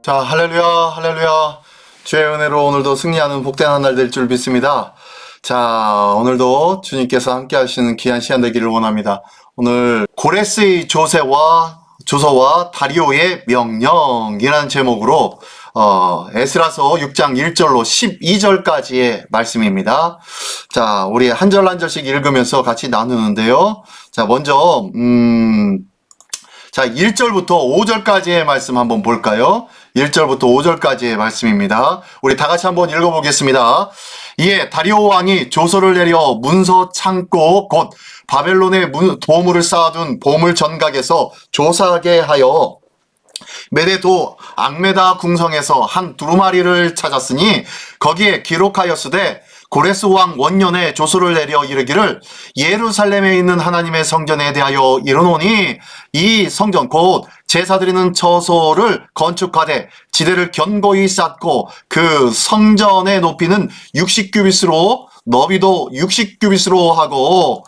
자, 할렐루야, 할렐루야. 주의 은혜로 오늘도 승리하는 복된 한 날 될 줄 믿습니다. 자, 오늘도 주님께서 함께 하시는 귀한 시간 되기를 원합니다. 오늘 고레스의 조서와 다리오의 명령이라는 제목으로 에스라서 6장 1절로 12절까지의 말씀입니다. 자, 우리 한 절 한 절씩 읽으면서 같이 나누는데요. 자, 먼저 자, 1절부터 5절까지의 말씀 한번 볼까요? 1절부터 5절까지의 말씀입니다. 우리 다 같이 한번 읽어보겠습니다. 이에 다리오 왕이 조서를 내려 문서 창고 곧 바벨론에 보물을 쌓아둔 보물 전각에서 조사하게 하여 메데도 앙메다 궁성에서 한 두루마리를 찾았으니 거기에 기록하였으되 고레스 왕 원년에 조서를 내려 이르기를 예루살렘에 있는 하나님의 성전에 대하여 이르노니 이 성전 곧 제사 드리는 처소를 건축하되 지대를 견고히 쌓고 그 성전의 높이는 60규빗으로 너비도 60규빗으로 하고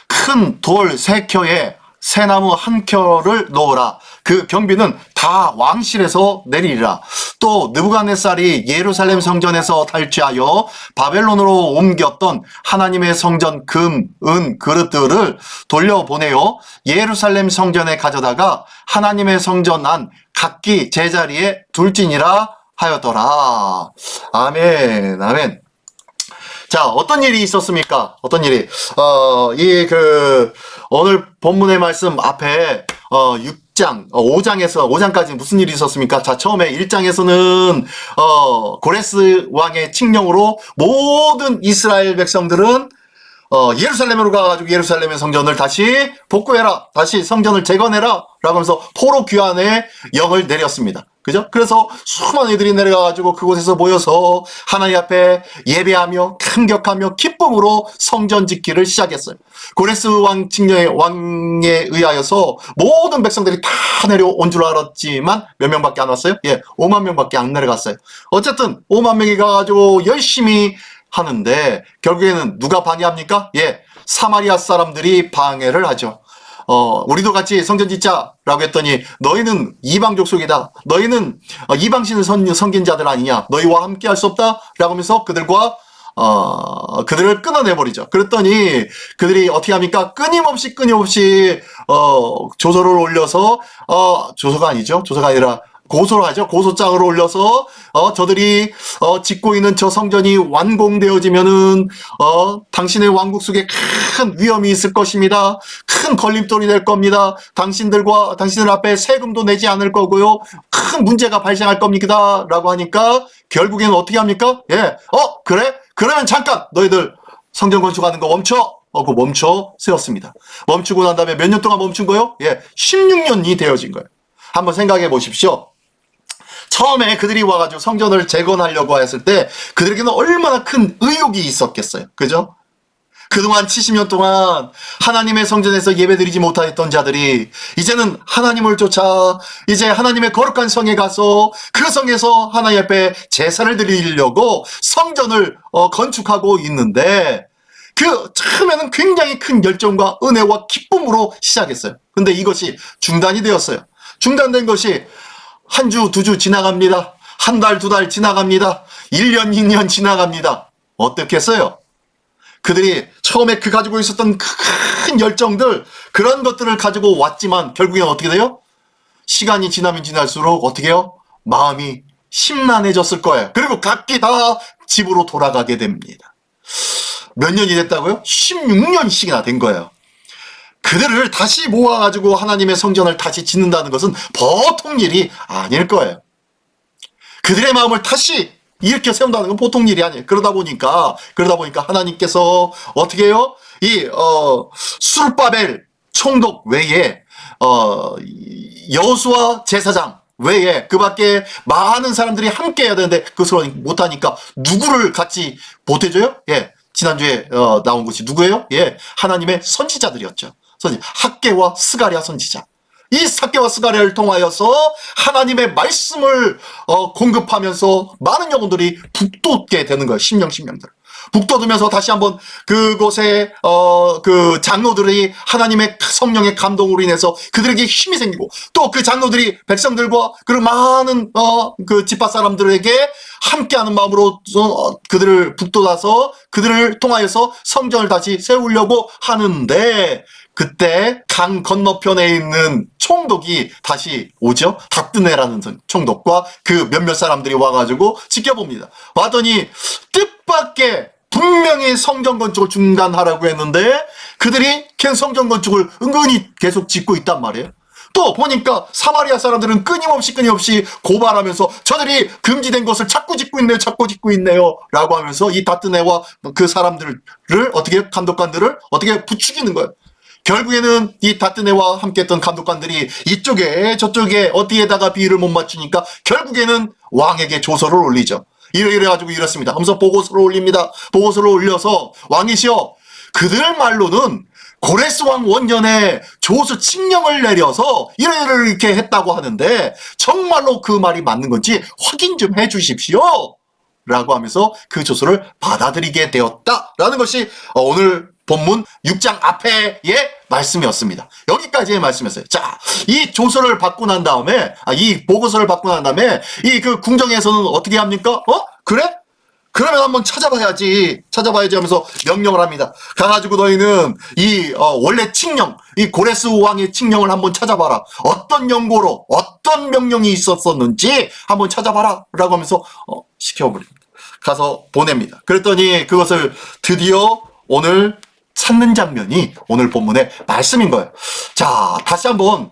큰 돌 3켜에 새나무 1켜를 놓으라. 그 경비는 다 왕실에서 내리리라. 또 느부갓네살이 예루살렘 성전에서 탈취하여 바벨론으로 옮겼던 하나님의 성전 금, 은, 그릇들을 돌려보내어 예루살렘 성전에 가져다가 하나님의 성전 안 각기 제자리에 둘지니라 하였더라. 아멘, 아멘. 자, 어떤 일이 있었습니까? 어떤 일이? 오늘 본문의 말씀 앞에, 5장까지 무슨 일이 있었습니까? 자, 처음에 1장에서는, 고레스 왕의 칙령으로 모든 이스라엘 백성들은, 예루살렘으로 가가지고 예루살렘의 성전을 다시 복구해라. 다시 성전을 재건해라. 라고 하면서 포로 귀환의 영을 내렸습니다. 그죠? 그래서 수많은 이들이 내려가가지고 그곳에서 모여서 하나님 앞에 예배하며 감격하며 기쁨으로 성전 짓기를 시작했어요. 고레스 왕에 의하여서 모든 백성들이 다 내려온 줄 알았지만 몇 명밖에 안 왔어요? 예, 5만 명밖에 안 내려갔어요. 어쨌든 5만 명이 가가지고 열심히 하는데 결국에는 누가 방해합니까? 예, 사마리아 사람들이 방해를 하죠. 우리도 같이 성전 짓자라고 했더니 너희는 이방 족속이다. 너희는 이방신 섬긴자들 아니냐. 너희와 함께 할 수 없다. 라고 하면서 그들을 끊어내버리죠. 그랬더니 그들이 어떻게 합니까? 끊임없이 조서를 올려서 조서가 아니죠. 조서가 아니라 고소를 하죠. 고소장으로 올려서 저들이 짓고 있는 저 성전이 완공되어지면은 당신의 왕국 속에 큰 위험이 있을 것입니다. 큰 걸림돌이 될 겁니다. 당신들 앞에 세금도 내지 않을 거고요. 큰 문제가 발생할 겁니다. 라고 하니까 결국에는 어떻게 합니까? 예, 그래? 그러면 잠깐 너희들 성전 건축하는 거 멈춰. 그거 멈춰 세웠습니다. 멈추고 난 다음에 몇 년 동안 멈춘 거예요? 예, 16년이 되어진 거예요. 한번 생각해 보십시오. 처음에 그들이 와가지고 성전을 재건하려고 했을 때 그들에게는 얼마나 큰 의욕이 있었겠어요. 그죠? 그동안 70년 동안 하나님의 성전에서 예배드리지 못했던 자들이 이제는 하나님을 쫓아 이제 하나님의 거룩한 성에 가서 그 성에서 하나님 앞에 제사를 드리려고 성전을 건축하고 있는데 그 처음에는 굉장히 큰 열정과 은혜와 기쁨으로 시작했어요. 근데 이것이 중단이 되었어요. 중단된 것이 한 주, 2주 지나갑니다. 한 달, 2달 지나갑니다. 1년, 2년 지나갑니다. 어떻겠어요? 그들이 처음에 가지고 있었던 큰 열정들, 그런 것들을 가지고 왔지만 결국엔 어떻게 돼요? 시간이 지나면 지날수록 어떻게 해요? 마음이 심란해졌을 거예요. 그리고 각기 다 집으로 돌아가게 됩니다. 몇 년이 됐다고요? 16년씩이나 된 거예요. 그들을 다시 모아가지고 하나님의 성전을 다시 짓는다는 것은 보통 일이 아닐 거예요. 그들의 마음을 다시 일으켜 세운다는 건 보통 일이 아니에요. 그러다 보니까 하나님께서 어떻게 해요? 수르바벨 총독 외에, 여호수아 제사장 외에 그 밖에 많은 사람들이 함께 해야 되는데 그것을 못하니까 누구를 같이 보태줘요? 예. 지난주에 나온 것이 누구예요? 예. 하나님의 선지자들이었죠. 학개와 스가랴 선지자. 이 학개와 스가랴를 통하여서 하나님의 말씀을 공급하면서 많은 영혼들이 북돋게 되는 거예요. 심령들. 북돋으면서 다시 한번 그곳에 그 장로들이 하나님의 성령의 감동으로 인해서 그들에게 힘이 생기고 또 그 장로들이 백성들과 그리고 많은 그 지파 사람들에게 함께하는 마음으로 그들을 북돋아서 그들을 통하여서 성전을 다시 세우려고 하는데 그때 강 건너편에 있는 총독이 다시 오죠. 다뜨네라는 총독과 그 몇몇 사람들이 와가지고 지켜봅니다. 왔더니 뜻밖의 분명히 성전 건축을 중단하라고 했는데 그들이 성전 건축을 은근히 계속 짓고 있단 말이에요. 또 보니까 사마리아 사람들은 끊임없이 고발하면서 저들이 금지된 것을 자꾸 짓고 있네요 라고 하면서 이 다뜨네와 그 사람들을 어떻게 감독관들을 어떻게 부추기는 거예요. 결국에는 이 다뜨네와 함께했던 감독관들이 이쪽에 저쪽에 어디에다가 비율을 못 맞추니까 결국에는 왕에게 조서를 올리죠. 이래가지고 이렇습니다 하면서 보고서를 올립니다. 보고서를 올려서 왕이시여 그들 말로는 고레스 왕 원년에 조서 칙령을 내려서 이렇게 했다고 하는데 정말로 그 말이 맞는 건지 확인 좀 해주십시오 라고 하면서 그 조서를 받아들이게 되었다라는 것이 오늘 본문 6장 앞에의 말씀이었습니다. 여기까지의 말씀이었어요. 자, 이 조서를 받고 난 다음에, 이 보고서를 받고 난 다음에, 이 그 궁정에서는 어떻게 합니까? 그래? 그러면 한번 찾아봐야지 하면서 명령을 합니다. 가가지고 너희는 이 원래 칙령, 이 고레스 왕의 칙령을 한번 찾아봐라. 어떤 연고로 어떤 명령이 있었었는지 한번 찾아봐라 라고 하면서 시켜버립니다. 가서 보냅니다. 그랬더니 그것을 드디어 오늘 찾는 장면이 오늘 본문의 말씀인 거예요. 자, 다시 한번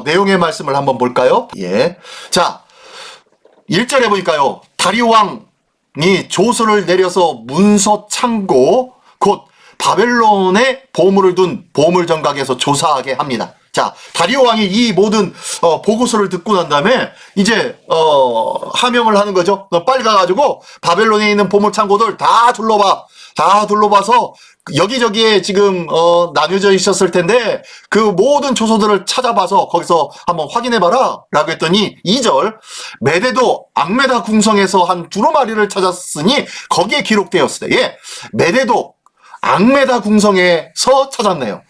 내용의 말씀을 한번 볼까요? 예. 자, 1절에 보니까요. 다리오 왕이 조서를 내려서 문서 창고 곧 바벨론에 보물을 둔 보물정각에서 조사하게 합니다. 자, 다리오 왕이 이 모든 보고서를 듣고 난 다음에 이제 하명을 하는 거죠. 너 빨리 가가지고 바벨론에 있는 보물 창고들 다 둘러봐서 여기저기에 지금 나뉘어져 있었을 텐데 그 모든 조서들을 찾아봐서 거기서 한번 확인해봐라 라고 했더니 2절 메데도 앙메다 궁성에서 한 두루마리를 찾았으니 거기에 기록되었을 때 메데도 앙메다 궁성에서 찾았네요.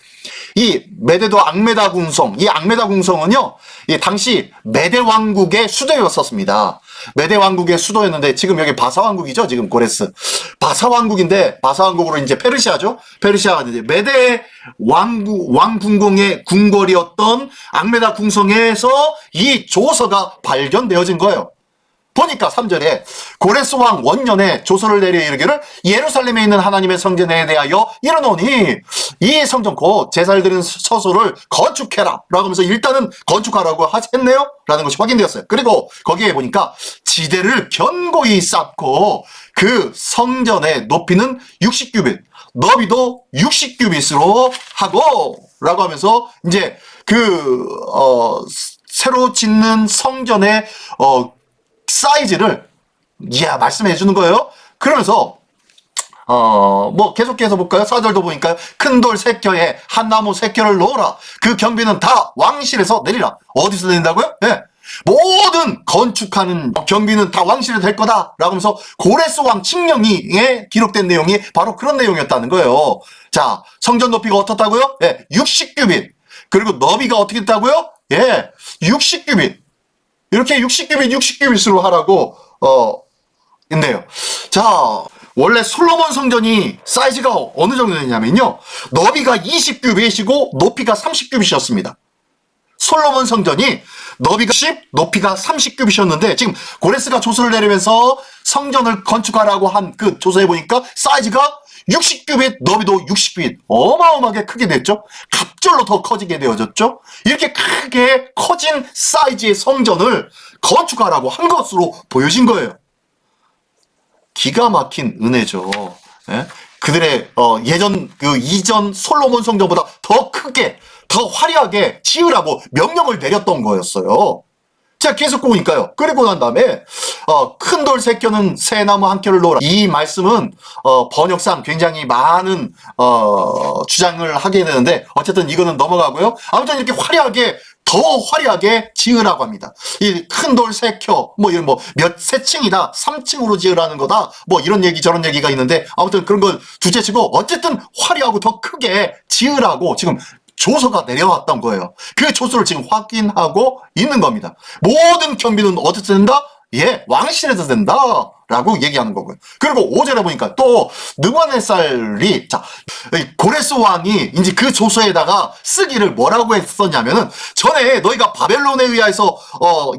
이 메데도 앙메다 궁성, 이 앙메다 궁성은요, 당시 메데 왕국의 수도였었습니다. 메데 왕국의 수도였는데 지금 여기 바사 왕국이죠. 지금 고레스 바사 왕국인데 바사 왕국으로 이제 페르시아죠. 페르시아가 이제 메데 왕궁공의 궁궐이었던 앙메다 궁성에서 이 조서가 발견되어진 거예요. 보니까 3절에 고레스 왕 원년에 조서를 내려 이르기를 예루살렘에 있는 하나님의 성전에 대하여 이르노니 이 성전 곧 제사를 드리는 처소를 건축해라 라고 하면서 일단은 건축하라고 했네요 라는 것이 확인되었어요. 그리고 거기에 보니까 지대를 견고히 쌓고 그 성전의 높이는 60규빗 너비도 60규빗으로 하고 라고 하면서 이제 그 새로 짓는 성전의 사이즈를 말씀해 주는 거예요. 그러면서 뭐 계속해서 볼까요? 4절도 보니까 큰 돌 3켜에 한 나무 3켜를 놓으라. 그 경비는 다 왕실에서 내리라. 어디서 내린다고요? 네. 모든 건축하는 경비는 다 왕실에 될 거다 라고 하면서 고레스 왕 칙령에 기록된 내용이 바로 그런 내용이었다는 거예요. 자, 성전 높이가 어떻다고요? 60규빗. 그리고 너비가 어떻게 됐다고요? 60규빗. 이렇게 60규빗으로 하라고 있네요. 자, 원래 솔로몬 성전이 사이즈가 어느 정도 되냐면요. 너비가 20규빗이고 높이가 30규빗이었습니다. 솔로몬 성전이 너비가 10, 높이가 30규빗이었는데 지금 고레스가 조서를 내리면서 성전을 건축하라고 한 그 조서에 보니까 사이즈가 60규빗, 너비도 60규빗. 어마어마하게 크게 됐죠. 갑절로 더 커지게 되어졌죠. 이렇게 크게 커진 사이즈의 성전을 건축하라고 한 것으로 보여진 거예요. 기가 막힌 은혜죠. 그들의 이전 솔로몬 성전보다 더 크게, 더 화려하게 지으라고 명령을 내렸던 거였어요. 자, 계속 보니까요. 그리고 난 다음에 큰 돌 세 켜는 새 나무 한 켜를 놓으라. 이 말씀은 번역상 굉장히 많은 주장을 하게 되는데 어쨌든 이거는 넘어가고요. 아무튼 이렇게 화려하게 더 화려하게 지으라고 합니다. 이 큰 돌 세 켜, 뭐 이런 세 층이다, 3층으로 지으라는 거다, 뭐 이런 얘기 저런 얘기가 있는데 아무튼 그런 걸 둘째치고 어쨌든 화려하고 더 크게 지으라고 지금 조서가 내려왔던 거예요. 그 조서를 지금 확인하고 있는 겁니다. 모든 경비는 어디서 된다? 예, 왕실에서 된다. 라고 얘기하는 거고요. 그리고 5절에 보니까 또 느부갓네살이 자, 고레스 왕이 이제 그 조서에다가 쓰기를 뭐라고 했었냐면은 전에 너희가 바벨론에 의해서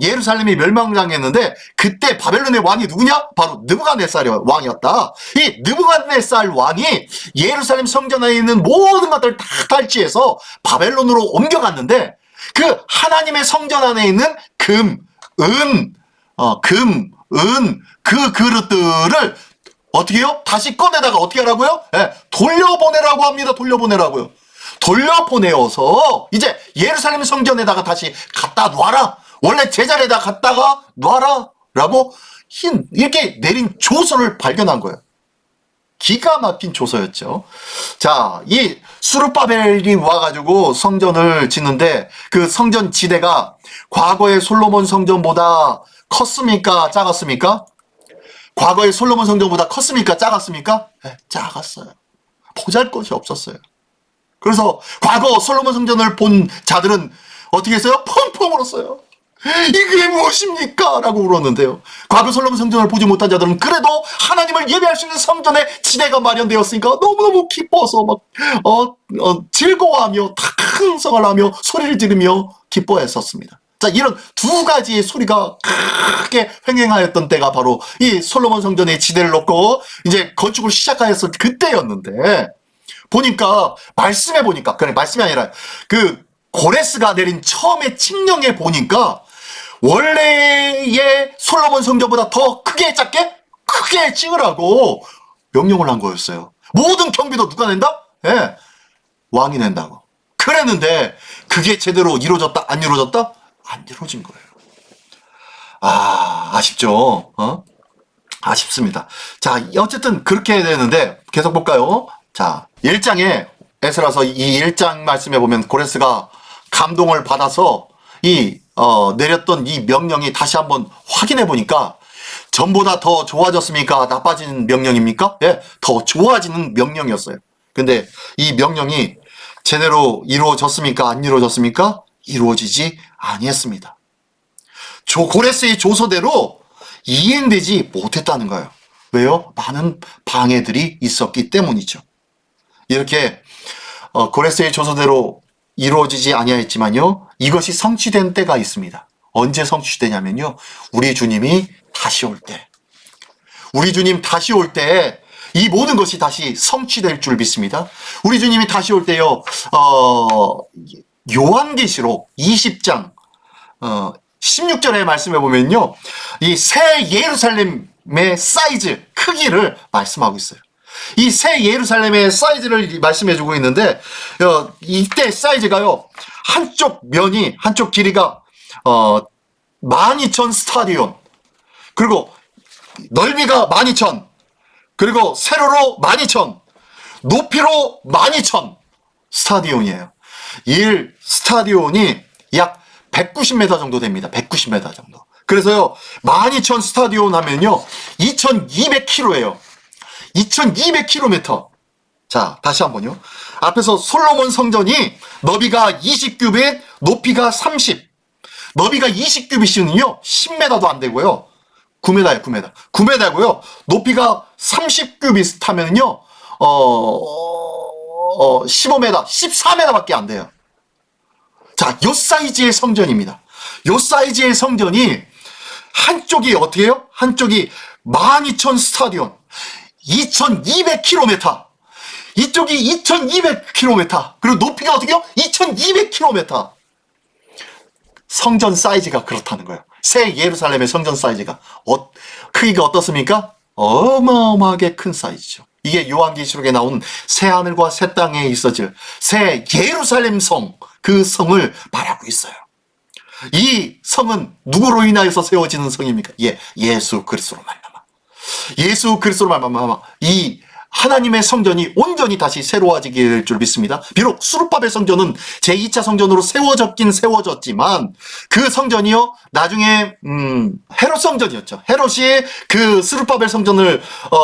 예루살렘이 멸망당했는데 그때 바벨론의 왕이 누구냐? 바로 느부갓네살 왕이었다. 이 느부갓네살 왕이 예루살렘 성전 안에 있는 모든 것들을 다 탈취해서 바벨론으로 옮겨갔는데 그 하나님의 성전 안에 있는 금, 은, 그 그릇들을 어떻게 해요? 다시 꺼내다가 어떻게 하라고요? 예, 돌려보내라고 합니다. 돌려보내라고요. 돌려보내어서 이제 예루살렘 성전에다가 다시 갖다 놔라. 원래 제자리에다 갖다가 놔라. 라고 이렇게 내린 조서를 발견한 거예요. 기가 막힌 조서였죠. 자, 이 수르바벨이 와가지고 성전을 짓는데 그 성전 지대가 과거의 솔로몬 성전보다 컸습니까? 작았습니까? 과거의 솔로몬 성전보다 컸습니까? 작았습니까? 네, 작았어요. 보잘것이 없었어요. 그래서 과거 솔로몬 성전을 본 자들은 어떻게 했어요? 펑펑 울었어요. 이게 무엇입니까? 라고 울었는데요. 과거 솔로몬 성전을 보지 못한 자들은 그래도 하나님을 예배할 수 있는 성전에 지대가 마련되었으니까 너무너무 기뻐서 막 즐거워하며 큰 성을 하며 소리를 지르며 기뻐했었습니다. 자, 이런 두 가지의 소리가 크게 횡행하였던 때가 바로 이 솔로몬 성전에 지대를 놓고 이제 건축을 시작하였을 그때였는데 보니까 말씀해 보니까 그래 말씀이 아니라 그 고레스가 내린 처음에 칙령에 보니까 원래의 솔로몬 성전보다 더 크게 작게 크게 찍으라고 명령을 한 거였어요. 모든 경비도 누가 낸다? 예, 왕이 낸다고. 그랬는데 그게 제대로 이루어졌다 안 이루어졌다? 안 이루어진 거예요. 아쉽죠. 아쉽습니다. 자, 어쨌든 그렇게 되는데 계속 볼까요? 자, 1장에 에스라서 이 1장 말씀해 보면 고레스가 감동을 받아서 내렸던 이 명령이 다시 한번 확인해 보니까 전보다 더 좋아졌습니까? 나빠진 명령입니까? 예, 더 좋아지는 명령이었어요. 근데 이 명령이 제대로 이루어졌습니까? 안 이루어졌습니까? 이루어지지 아니했습니다. 고레스의 조서대로 이행되지 못했다는 거예요. 왜요? 많은 방해들이 있었기 때문이죠. 이렇게 고레스의 조서대로 이루어지지 아니하였지만요. 이것이 성취된 때가 있습니다. 언제 성취되냐면요. 우리 주님이 다시 올 때. 우리 주님 다시 올 때 이 모든 것이 다시 성취될 줄 믿습니다. 우리 주님이 다시 올 때요. 요한계시록 20장 16절에 말씀해 보면요. 이 새 예루살렘의 사이즈, 크기를 말씀하고 있어요. 이 새 예루살렘의 사이즈를 말씀해 주고 있는데 이때 사이즈가요. 한쪽 길이가 12,000 스타디온, 그리고 넓이가 12,000, 그리고 세로로 12,000, 높이로 12,000 스타디온이에요. 1 스타디온이 약 190m 정도 됩니다. 190m 정도. 그래서요, 12,000 스타디온 하면요, 2,200km예요. 2,200km. 자, 다시 한번요. 앞에서 솔로몬 성전이 너비가 20규빗, 높이가 30. 너비가 20규빗이면요, 10m도 안 되고요. 9m예요, 9m. 9m고요. 높이가 30규빗 하면요, 15m, 14m밖에 안 돼요. 자, 요 사이즈의 성전입니다. 요 사이즈의 성전이 한쪽이 어떻게 해요? 한쪽이 12,000 스타디온, 2,200km. 이쪽이 2,200km. 그리고 높이가 어떻게 해요? 2,200km. 성전 사이즈가 그렇다는 거예요. 새 예루살렘의 성전 사이즈가 크기가 어떻습니까? 어마어마하게 큰 사이즈죠. 이게 요한계시록에 나온 새 하늘과 새 땅에 있어질 새 예루살렘 성, 그 성을 말하고 있어요. 이 성은 누구로 인하여서 세워지는 성입니까? 예, 예수 그리스도로 말미암아. 예수 그리스도로 말미암아 이 하나님의 성전이 온전히 다시 새로워지게 될 줄 믿습니다. 비록 수르바벨 성전은 제2차 성전으로 세워졌긴 세워졌지만 그 성전이요 나중에 헤롯 성전이었죠. 헤롯이 그 수르바벨 성전을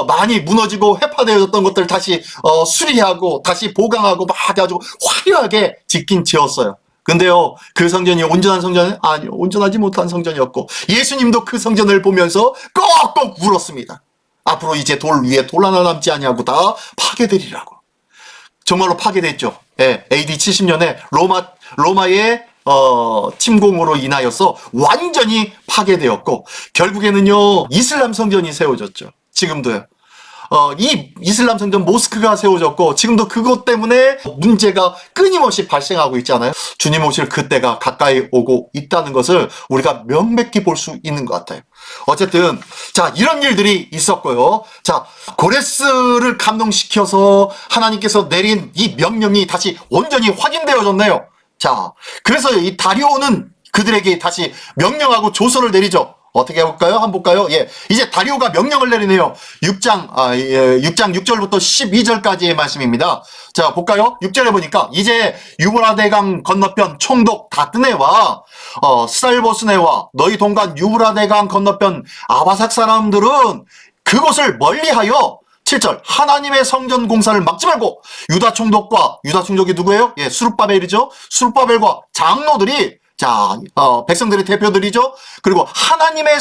많이 무너지고 회파되었던 것들을 다시 수리하고 다시 보강하고 막 해가지고 화려하게 짓긴 지었어요. 근데요, 그 성전이 온전한 성전은 아니요, 온전하지 못한 성전이었고 예수님도 그 성전을 보면서 꼭꼭 울었습니다. 앞으로 이제 돌 위에 돌 하나 남지 아니하고 다 파괴되리라고. 정말로 파괴됐죠. 예, AD 70년에 로마의 침공으로 인하여서 완전히 파괴되었고 결국에는요 이슬람 성전이 세워졌죠. 지금도요. 이 이슬람 성전 모스크가 세워졌고 지금도 그것 때문에 문제가 끊임없이 발생하고 있잖아요. 주님 오실 그때가 가까이 오고 있다는 것을 우리가 명백히 볼 수 있는 것 같아요. 어쨌든 자 이런 일들이 있었고요. 자 고레스를 감동시켜서 하나님께서 내린 이 명령이 다시 온전히 확인되어졌네요. 자 그래서 이 다리오는 그들에게 다시 명령하고 조서를 내리죠. 어떻게 해볼까요? 한번 볼까요? 예. 이제 다리오가 명령을 내리네요. 6장 6절부터 12절까지의 말씀입니다. 자, 볼까요? 6절에 보니까 이제 유브라데강 건너편 총독 다뜨네와 스달보스네와 너희 동간 유브라데강 건너편 아바삭 사람들은 그곳을 멀리하여 7절 하나님의 성전 공사를 막지 말고 유다 총독과 유다 총독이 누구예요? 예, 수룹바벨이죠. 수룹바벨과 장로들이 자, 백성들의 대표들이죠. 그리고 하나님의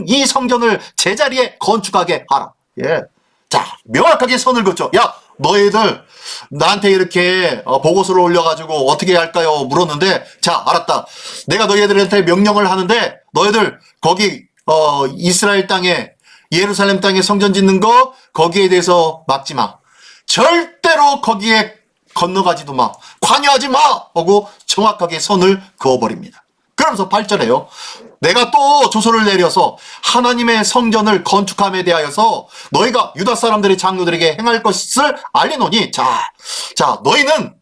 이 성전을 제자리에 건축하게 하라. 예. 자, 명확하게 선을 긋죠. 야, 너희들 나한테 이렇게 보고서를 올려가지고 어떻게 할까요? 물었는데, 자, 알았다. 내가 너희들한테 명령을 하는데, 너희들 거기 이스라엘 땅에 예루살렘 땅에 성전 짓는 거 거기에 대해서 막지 마. 절대로 거기에 건너가지도 마. 관여하지 마! 하고 정확하게 선을 그어버립니다. 그러면서 8절에요. 내가 또 조서를 내려서 하나님의 성전을 건축함에 대하여서 너희가 유다 사람들의 장로들에게 행할 것을 알리노니 자 너희는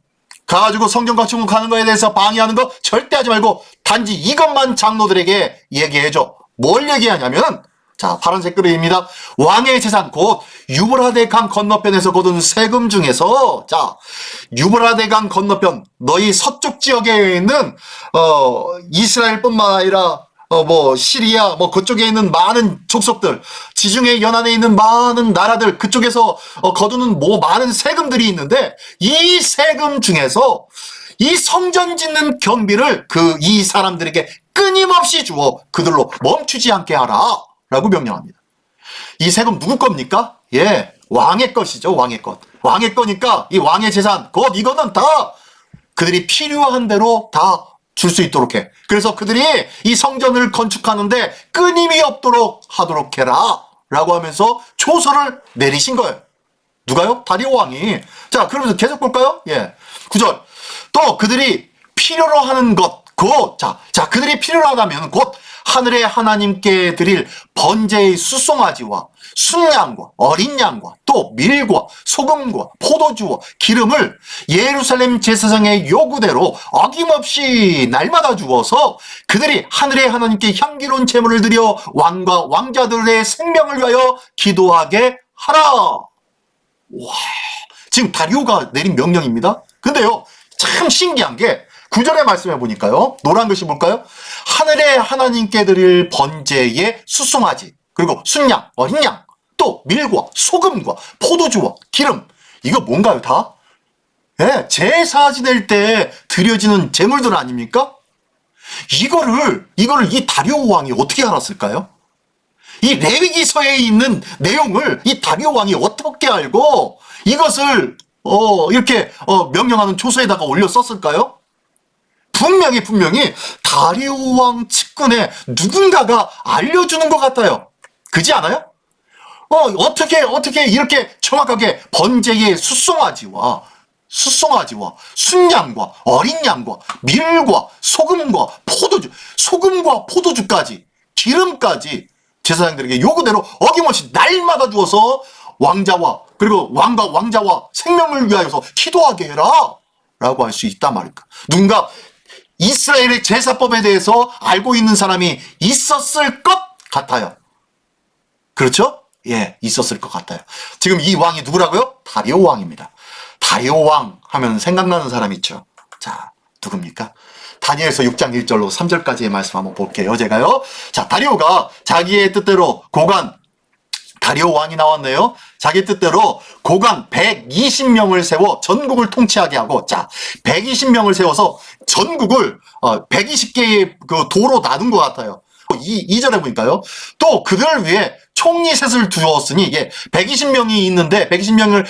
가가지고 성전 건축을 가는 거에 대해서 방해하는 거 절대 하지 말고 단지 이것만 장로들에게 얘기해줘. 뭘 얘기하냐면 자, 파란색 그림입니다. 왕의 재산, 곧 유브라데 강 건너편에서 거둔 세금 중에서 자, 유브라데 강 건너편 너희 서쪽 지역에 있는 이스라엘뿐만 아니라 시리아 그쪽에 있는 많은 족속들, 지중해 연안에 있는 많은 나라들 그쪽에서 거두는 많은 세금들이 있는데 이 세금 중에서 이 성전 짓는 경비를 이 사람들에게 끊임없이 주어 그들로 멈추지 않게 하라. 라고 명령합니다. 이 세금 누구 겁니까? 예, 왕의 것이죠. 왕의 것. 왕의 거니까 이 왕의 재산, 곧 이거는 다 그들이 필요한 대로 다 줄 수 있도록 해. 그래서 그들이 이 성전을 건축하는데 끊임이 없도록 하도록 해라. 라고 하면서 조서를 내리신 거예요. 누가요? 다리오 왕이. 자, 그러면서 계속 볼까요? 예. 9절. 또 그들이 필요로 하는 것, 곧, 그들이 필요로 하다면 곧 하늘의 하나님께 드릴 번제의 수송아지와 순양과 어린 양과 또 밀과 소금과 포도주와 기름을 예루살렘 제사장의 요구대로 어김없이 날마다 주어서 그들이 하늘의 하나님께 향기로운 제물을 드려 왕과 왕자들의 생명을 위하여 기도하게 하라. 와, 지금 다리오가 내린 명령입니다. 근데요, 참 신기한 게 9절의 말씀해 보니까요. 노란 글씨 볼까요? 하늘의 하나님께 드릴 번제의 수송아지, 그리고 순양, 어린 양, 또 밀과 소금과 포도주와 기름. 이거 뭔가요, 다? 예, 제사 지낼 때 드려지는 제물들 아닙니까? 이거를 이 다리오 왕이 어떻게 알았을까요? 이 레위기서에 있는 내용을 이 다리오 왕이 어떻게 알고 이것을 이렇게 명령하는 조서에다가 올려 썼을까요? 분명히 다리오 왕 측근에 누군가가 알려주는 것 같아요. 그지 않아요? 어떻게 이렇게 정확하게 번제의 수송아지와 순양과 어린 양과 밀과 소금과 포도주까지 기름까지 제사장들에게 요구대로 어김없이 날마다 주어서 왕자와 그리고 왕과 왕자와 생명을 위하여서 기도하게 해라 라고 할 수 있단 말입니다. 누군가 이스라엘의 제사법에 대해서 알고 있는 사람이 있었을 것 같아요. 그렇죠? 예, 있었을 것 같아요. 지금 이 왕이 누구라고요? 다리오 왕입니다. 다리오 왕 하면 생각나는 사람 있죠. 자, 누굽니까? 다니엘서 6장 1절로 3절까지의 말씀 한번 볼게요. 제가요. 자, 다리오가 자기의 뜻대로 다리오 왕이 나왔네요. 자기 뜻대로 고관 120명을 세워 전국을 통치하게 하고, 자, 120명을 세워서 전국을 120개의 그 도로 나눈 것 같아요. 2절에 보니까요. 또 그들을 위해 총리 셋을 두었으니, 이게 120명이 있는데 120명을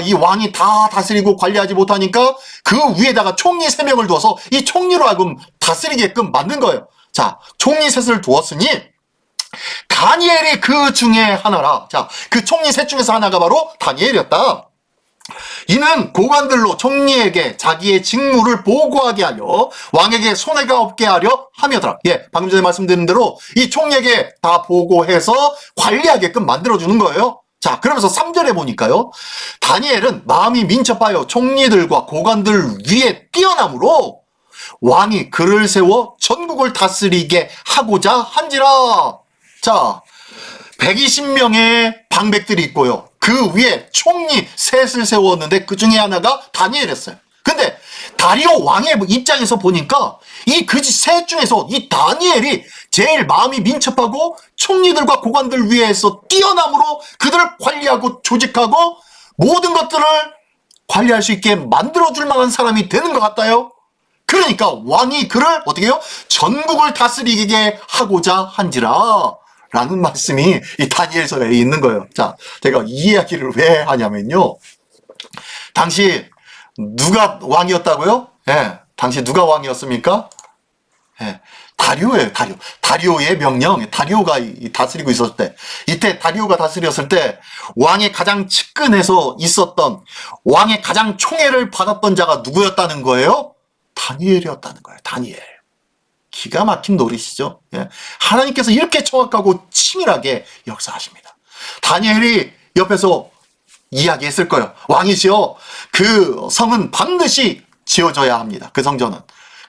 이 왕이 다 다스리고 관리하지 못하니까 그 위에다가 총리 3명을 두어서 이 총리로 하여금 다스리게끔 만든 거예요. 자, 총리 셋을 두었으니 다니엘이 그 중에 하나라. 자, 그 총리 셋 중에서 하나가 바로 다니엘이었다. 이는 고관들로 총리에게 자기의 직무를 보고하게 하려 왕에게 손해가 없게 하려 함이더라. 예, 방금 전에 말씀드린 대로 이 총리에게 다 보고해서 관리하게끔 만들어주는 거예요. 자, 그러면서 3절에 보니까요. 다니엘은 마음이 민첩하여 총리들과 고관들 위에 뛰어남으로 왕이 그를 세워 전국을 다스리게 하고자 한지라. 자, 120명의 방백들이 있고요. 그 위에 총리 셋을 세웠는데 그 중에 하나가 다니엘이었어요. 근데 다리오 왕의 입장에서 보니까 이 그 셋 중에서 이 다니엘이 제일 마음이 민첩하고 총리들과 고관들 위에서 뛰어남으로 그들을 관리하고 조직하고 모든 것들을 관리할 수 있게 만들어줄 만한 사람이 되는 것 같아요. 그러니까 왕이 그를 어떻게 해요? 전국을 다스리게 하고자 한지라. 라는 말씀이 이 다니엘서에 있는 거예요. 자, 제가 이 이야기를 왜 하냐면요. 당시 누가 왕이었다고요? 예, 당시 누가 왕이었습니까? 예, 다리오예요, 다리오. 다리오의 명령, 다리오가 다스리고 있었을 때, 이때 다리오가 다스렸을 때 왕의 가장 측근에서 있었던 왕의 가장 총애를 받았던 자가 누구였다는 거예요? 다니엘이었다는 거예요, 다니엘. 기가 막힌 노릇이죠. 예. 하나님께서 이렇게 정확하고 치밀하게 역사하십니다. 다니엘이 옆에서 이야기했을 거예요. 왕이시여, 그 성은 반드시 지어져야 합니다. 그 성전은.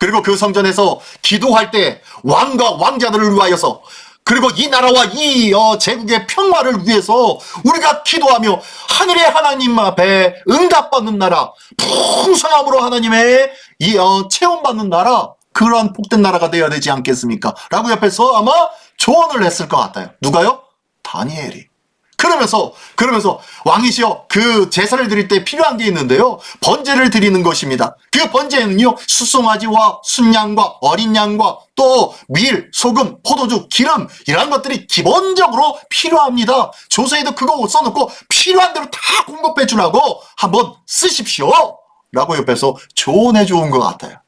그리고 그 성전에서 기도할 때 왕과 왕자들을 위하여서, 그리고 이 나라와 이 제국의 평화를 위해서 우리가 기도하며 하늘의 하나님 앞에 응답받는 나라, 풍성함으로 하나님의 체험받는 나라, 그러한 복된 나라가 되어야 되지 않겠습니까? 라고 옆에서 아마 조언을 했을 것 같아요. 누가요? 다니엘이. 그러면서 왕이시여, 그 제사를 드릴 때 필요한 게 있는데요. 번제를 드리는 것입니다. 그 번제는요, 수송아지와 순양과 어린 양과 또 밀, 소금, 포도주, 기름, 이런 것들이 기본적으로 필요합니다. 조서에도 그거 써놓고 필요한 대로 다 공급해 주라고 한번 쓰십시오. 라고 옆에서 조언해 주은 것 같아요.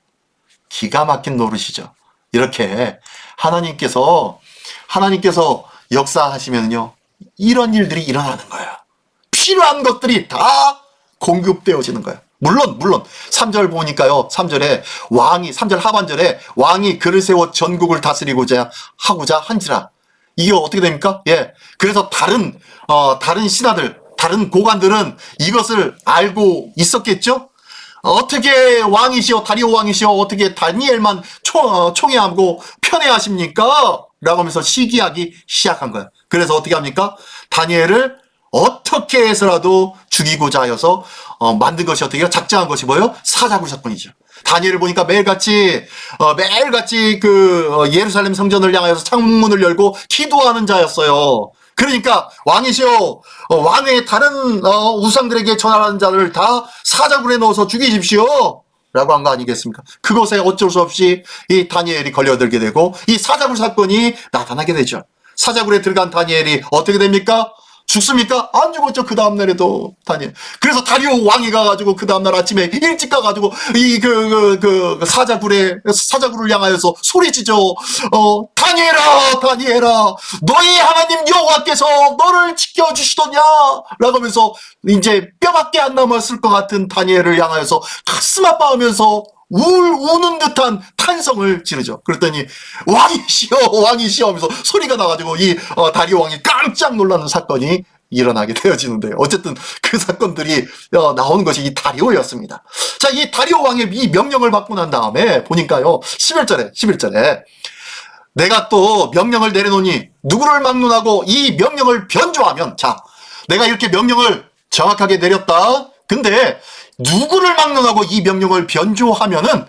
기가 막힌 노릇이죠. 이렇게 하나님께서 역사하시면요, 이런 일들이 일어나는 거예요. 필요한 것들이 다 공급되어지는 거예요. 물론 3절 보니까요, 3절 하반절에 왕이 그를 세워 전국을 다스리고자 하고자 한지라. 이게 어떻게 됩니까? 예. 그래서 다른 신하들, 다른 고관들은 이것을 알고 있었겠죠? 어떻게 왕이시여, 다리오 왕이시여, 어떻게 다니엘만 총애하고 편애하십니까? 라고 하면서 시기하기 시작한 거예요. 그래서 어떻게 합니까? 다니엘을 어떻게 해서라도 죽이고자 하여서 만든 것이 어떻게 해요? 작정한 것이 뭐예요? 사자굴 사건이죠. 다니엘을 보니까 매일같이 그 예루살렘 성전을 향하여서 창문을 열고 기도하는 자였어요. 그러니까 왕이시여, 왕의 다른 우상들에게 전하는 자를 다 사자굴에 넣어서 죽이십시오 라고 한 거 아니겠습니까? 그것에 어쩔 수 없이 이 다니엘이 걸려들게 되고 이 사자굴 사건이 나타나게 되죠. 사자굴에 들어간 다니엘이 어떻게 됩니까? 죽습니까? 안 죽었죠. 그 다음날에도 다니엘. 그래서 다리오 왕이 가가지고 그 다음날 아침에 일찍 가가지고 이 사자굴을 향하여서 소리치죠. 다니엘아, 너희 하나님 여호와께서 너를 지켜주시더냐? 라고 하면서 이제 뼈밖에 안 남았을 것 같은 다니엘을 향하여서 가슴 아파하면서 우는 듯한 탄성을 지르죠. 그랬더니 왕이시여 하면서 소리가 나가지고 이 다리오 왕이 깜짝 놀라는 사건이 일어나게 되어지는데요. 어쨌든 그 사건들이 나오는 것이 이 다리오였습니다. 자, 이 다리오 왕의 이 명령을 받고 난 다음에 보니까요. 11절에 내가 또 명령을 내려놓으니 누구를 막론하고 이 명령을 변조하면, 자, 내가 이렇게 명령을 정확하게 내렸다. 근데 누구를 막론하고 이 명령을 변조하면은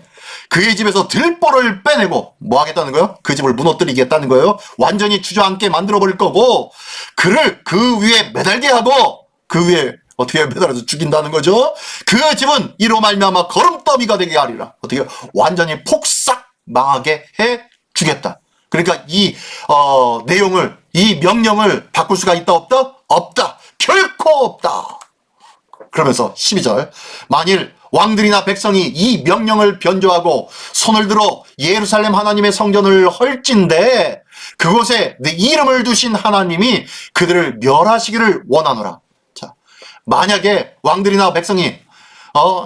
그의 집에서 들보를 빼내고 뭐 하겠다는 거예요? 그 집을 무너뜨리겠다는 거예요. 완전히 주저앉게 만들어버릴 거고, 그를 그 위에 매달게 하고 그 위에 어떻게 매달아서 죽인다는 거죠. 그 집은 이로 말미암아 거름더미가 되게 하리라. 어떻게 완전히 폭삭 망하게 해 주겠다. 그러니까 이 내용을, 이 명령을 바꿀 수가 있다 없다? 없다. 결코 없다. 그러면서 12절, 만일 왕들이나 백성이 이 명령을 변조하고 손을 들어 예루살렘 하나님의 성전을 헐진대 그곳에 내 이름을 두신 하나님이 그들을 멸하시기를 원하노라. 자, 만약에 왕들이나 백성이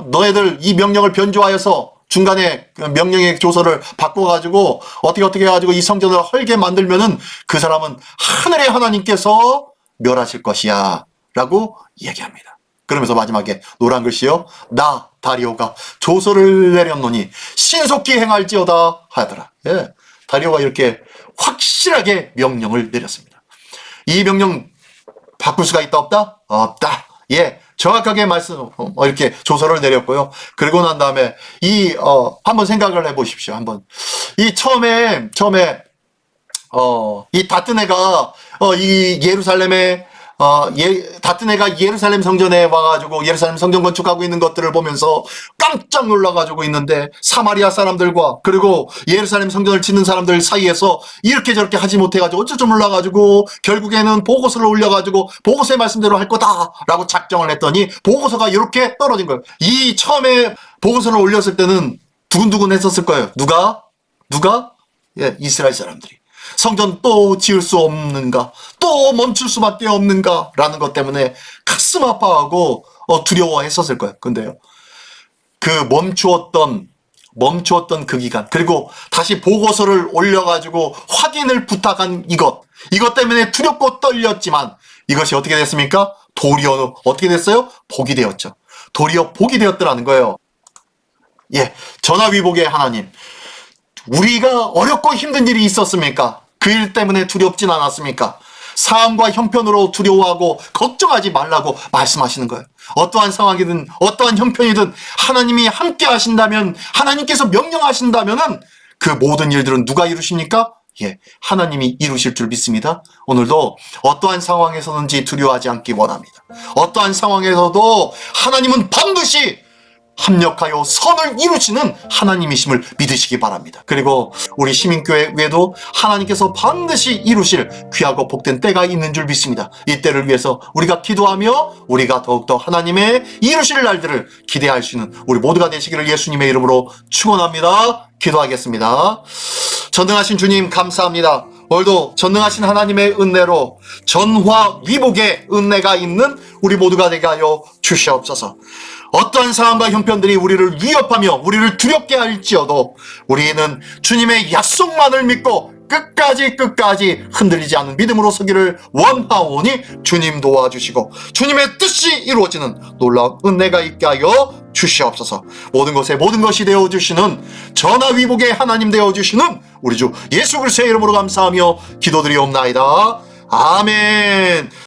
너희들 이 명령을 변조하여서 중간에 명령의 조서를 바꿔가지고 어떻게 해가지고 이 성전을 헐게 만들면은 그 사람은 하늘의 하나님께서 멸하실 것이야 라고 얘기합니다. 그러면서 마지막에 노란 글씨요, 나 다리오가 조서를 내렸노니 신속히 행할지어다 하더라. 예, 다리오가 이렇게 확실하게 명령을 내렸습니다. 이 명령 바꿀 수가 있다 없다? 없다. 예, 정확하게 이렇게 조서를 내렸고요. 그리고 난 다음에 한번 생각을 해보십시오. 한번 이 처음에 이 다트네가 이 예루살렘에 다트네가 예루살렘 성전에 와가지고 예루살렘 성전 건축하고 있는 것들을 보면서 깜짝 놀라가지고 있는데, 사마리아 사람들과 그리고 예루살렘 성전을 짓는 사람들 사이에서 이렇게 저렇게 하지 못해가지고 어쩔 줄 몰라가지고 결국에는 보고서를 올려가지고 보고서의 말씀대로 할 거다라고 작정을 했더니 보고서가 이렇게 떨어진 거예요. 이 처음에 보고서를 올렸을 때는 두근두근 했었을 거예요. 누가? 예, 이스라엘 사람들이. 성전 또 지을 수 없는가? 또 멈출 수밖에 없는가? 라는 것 때문에 가슴 아파하고 두려워했었을 거예요. 근데요, 그 멈추었던 그 기간, 그리고 다시 보고서를 올려가지고 확인을 부탁한 이것 때문에 두렵고 떨렸지만 이것이 어떻게 됐습니까? 도리어 어떻게 됐어요? 복이 되었죠. 도리어 복이 되었더라는 거예요. 예, 전화위복의 하나님, 우리가 어렵고 힘든 일이 있었습니까? 그 일 때문에 두렵진 않았습니까? 사함과 형편으로 두려워하고 걱정하지 말라고 말씀하시는 거예요. 어떠한 상황이든 어떠한 형편이든 하나님이 함께 하신다면, 하나님께서 명령하신다면은 그 모든 일들은 누가 이루십니까? 예, 하나님이 이루실 줄 믿습니다. 오늘도 어떠한 상황에서든지 두려워하지 않기 원합니다. 어떠한 상황에서도 하나님은 반드시 합력하여 선을 이루시는 하나님이심을 믿으시기 바랍니다. 그리고 우리 시민교회 외에도 하나님께서 반드시 이루실 귀하고 복된 때가 있는 줄 믿습니다. 이 때를 위해서 우리가 기도하며 우리가 더욱더 하나님의 이루실 날들을 기대할 수 있는 우리 모두가 되시기를 예수님의 이름으로 축원합니다. 기도하겠습니다. 전능하신 주님 감사합니다. 오늘도 전능하신 하나님의 은혜로 전화위복의 은혜가 있는 우리 모두가 되게 하여 주시옵소서. 어떠한 상황과 형편들이 우리를 위협하며 우리를 두렵게 할지어도 우리는 주님의 약속만을 믿고 끝까지 흔들리지 않는 믿음으로 서기를 원하오니 주님 도와주시고 주님의 뜻이 이루어지는 놀라운 은혜가 있게 하여 주시옵소서. 모든 것에 모든 것이 되어주시는 전화위복의 하나님 되어주시는 우리 주 예수 그리스도의 이름으로 감사하며 기도드리옵나이다. 아멘.